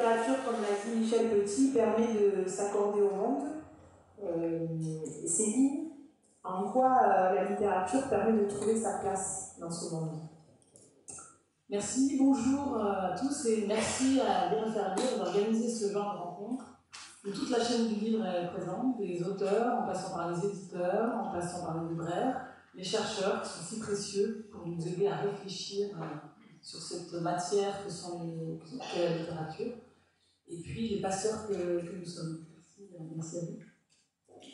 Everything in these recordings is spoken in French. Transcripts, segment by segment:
littérature, comme l'a dit Michel Petit, permet de s'accorder au monde. C'est dit en quoi la littérature permet de trouver sa place dans ce monde. Merci, bonjour à tous et merci à Bien Faire Lire d'organiser ce genre de rencontre où toute la chaîne du livre est présente, des auteurs, en passant par les éditeurs, en passant par les libraires, les chercheurs qui sont si précieux pour nous aider à réfléchir sur cette matière qu'est la littérature, et puis les passeurs que nous sommes. Merci à vous.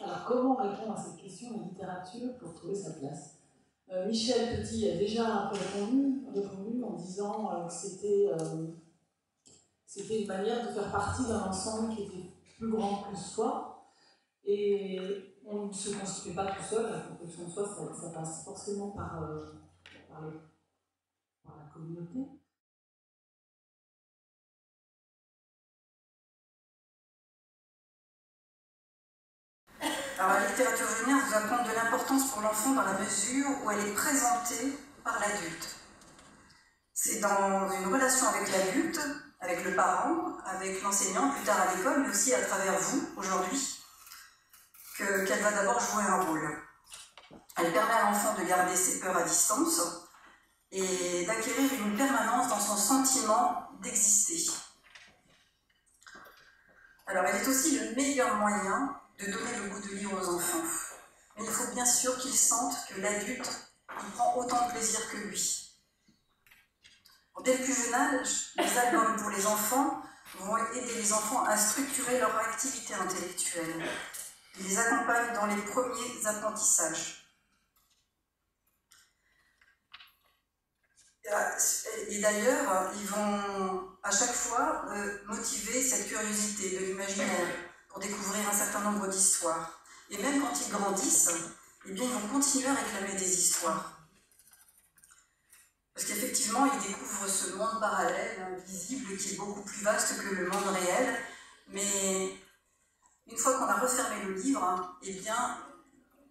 Alors, comment répondre à cette question de littérature pour trouver sa place? Michel Petit a déjà un peu répondu en disant que c'était une manière de faire partie d'un ensemble qui était plus grand que soi, et on ne se construit pas tout seul. La construction de soi, ça passe forcément par la communauté. Alors, la littérature jeunesse vous apprend de l'importance pour l'enfant dans la mesure où elle est présentée par l'adulte. C'est dans une relation avec l'adulte, avec le parent, avec l'enseignant, plus tard à l'école, mais aussi à travers vous, aujourd'hui, qu'elle va d'abord jouer un rôle. Elle permet à l'enfant de garder ses peurs à distance et d'acquérir une permanence dans son sentiment d'exister. Alors, elle est aussi le meilleur moyen de donner le goût de lire aux enfants. Mais il faut bien sûr qu'ils sentent que l'adulte y prend autant de plaisir que lui. Dès le plus jeune âge, les albums pour les enfants vont aider les enfants à structurer leur activité intellectuelle. Ils les accompagnent dans les premiers apprentissages. Et d'ailleurs, ils vont à chaque fois motiver cette curiosité de l'imaginaire pour découvrir un certain nombre d'histoires. Et même quand ils grandissent, eh bien, ils vont continuer à réclamer des histoires. Parce qu'effectivement, ils découvrent ce monde parallèle, invisible, qui est beaucoup plus vaste que le monde réel. Mais une fois qu'on a refermé le livre, eh bien,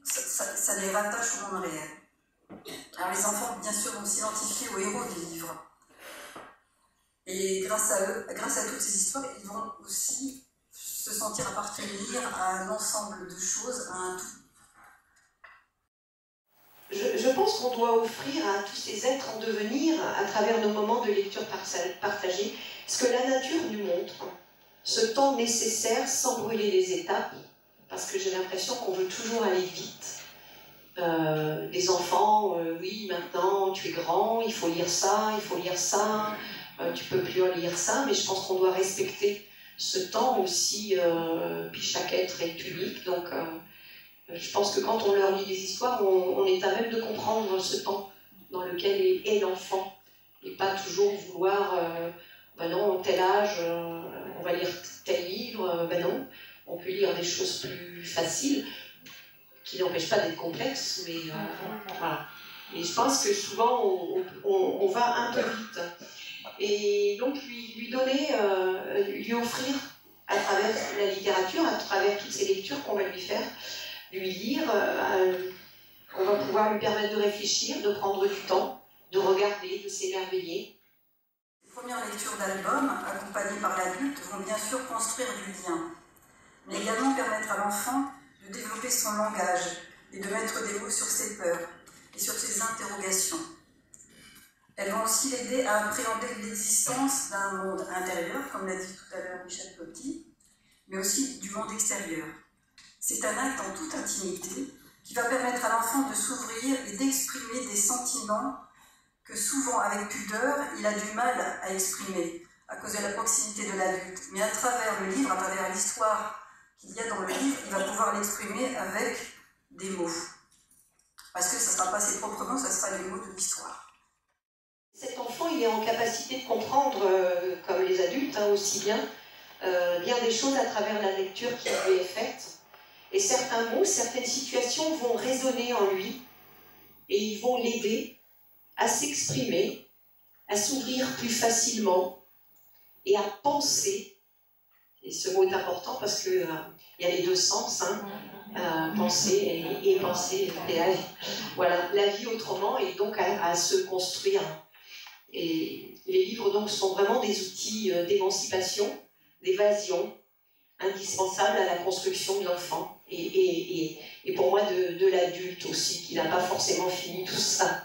ça les rattache au monde réel. Alors les enfants, bien sûr, vont s'identifier aux héros du livre. Et grâce à eux, grâce à toutes ces histoires, ils vont aussi se sentir appartenir à un ensemble de choses, à un tout. Je pense qu'on doit offrir à tous ces êtres en devenir, à travers nos moments de lecture partagés, ce que la nature nous montre, ce temps nécessaire sans brûler les étapes, parce que j'ai l'impression qu'on veut toujours aller vite. Les enfants, oui, maintenant tu es grand, il faut lire ça, tu peux plus lire ça, mais je pense qu'on doit respecter ce temps aussi, puis chaque être est unique, donc je pense que quand on leur lit des histoires, on est à même de comprendre ce temps dans lequel est l'enfant, et pas toujours vouloir, ben non, tel âge, on va lire tel livre, ben non, on peut lire des choses plus faciles, qui n'empêchent pas d'être complexes, mais voilà. Et je pense que souvent, on va un peu vite. Et donc, lui donner, lui offrir, à travers la littérature, à travers toutes ces lectures qu'on va lui faire, lui lire, on va pouvoir lui permettre de réfléchir, de prendre du temps, de regarder, de s'émerveiller. Les premières lectures d'albums, accompagnées par l'adulte, vont bien sûr construire du lien, mais également permettre à l'enfant de développer son langage et de mettre des mots sur ses peurs et sur ses interrogations. Elles vont aussi l'aider à appréhender l'existence d'un monde intérieur, comme l'a dit tout à l'heure Michel Petit, mais aussi du monde extérieur. C'est un acte en toute intimité qui va permettre à l'enfant de s'ouvrir et d'exprimer des sentiments que souvent, avec pudeur, il a du mal à exprimer à cause de la proximité de l'adulte. Mais à travers le livre, à travers l'histoire qu'il y a dans le livre, il va pouvoir l'exprimer avec des mots. Parce que ça ne sera pas ses propres mots, ça sera les mots de l'histoire. Cet enfant, il est en capacité de comprendre, comme les adultes aussi bien des choses à travers la lecture qui lui est faite. Et certains mots, certaines situations vont résonner en lui et ils vont l'aider à s'exprimer, à s'ouvrir plus facilement et à penser. Et ce mot est important parce qu'il y a les deux sens, penser et penser et la vie. Voilà, la vie autrement et donc à se construire. Et les livres donc sont vraiment des outils d'émancipation d'évasion, indispensable à la construction de l'enfant. Et pour moi, de l'adulte aussi, qui n'a pas forcément fini tout ça.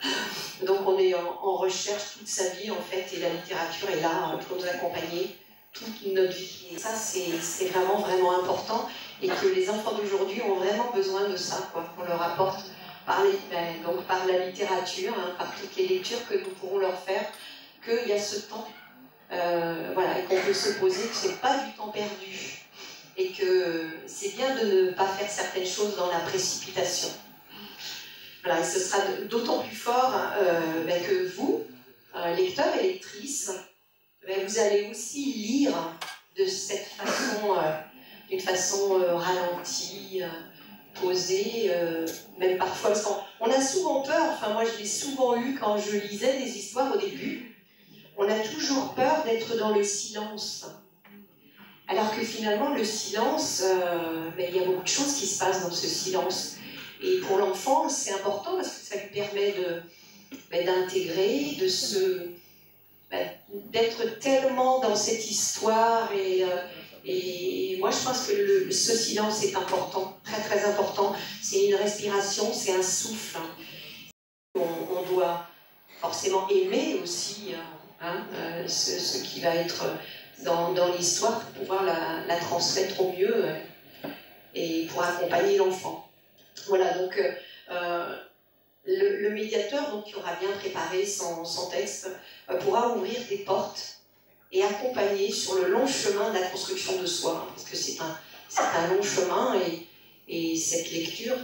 Donc on est en recherche toute sa vie, en fait, et la littérature est là pour nous accompagner toute notre vie. Et ça, c'est vraiment, vraiment important, et que les enfants d'aujourd'hui ont vraiment besoin de ça, quoi, qu'on leur apporte par la littérature, hein, par toutes les lectures que nous pourrons leur faire, qu'il y a ce temps, voilà, et qu'on peut se poser, que ce n'est pas du temps perdu. Et que c'est bien de ne pas faire certaines choses dans la précipitation. Voilà, et ce sera d'autant plus fort que vous, lecteurs et lectrices, vous allez aussi lire de cette façon, d'une façon ralentie, posée, même parfois, parce qu'on a souvent peur, enfin moi je l'ai souvent eu quand je lisais des histoires au début, on a toujours peur d'être dans le silence. Alors que finalement, le silence, il y a beaucoup de choses qui se passent dans ce silence. Et pour l'enfant, c'est important parce que ça lui permet d'intégrer, d'être tellement dans cette histoire. Et moi, je pense que ce silence est important, très très important. C'est une respiration, c'est un souffle. On doit forcément aimer aussi ce qui va être dans l'histoire pour pouvoir la transmettre au mieux et pour accompagner l'enfant. Voilà, donc le médiateur, donc, qui aura bien préparé son texte, pourra ouvrir des portes et accompagner sur le long chemin de la construction de soi, parce que c'est un long chemin, et cette lecture,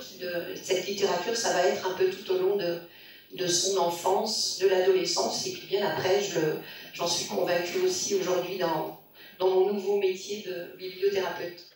cette littérature, ça va être un peu tout au long de son enfance, de l'adolescence, et puis bien après, j'en suis convaincue aussi aujourd'hui dans mon nouveau métier de bibliothérapeute.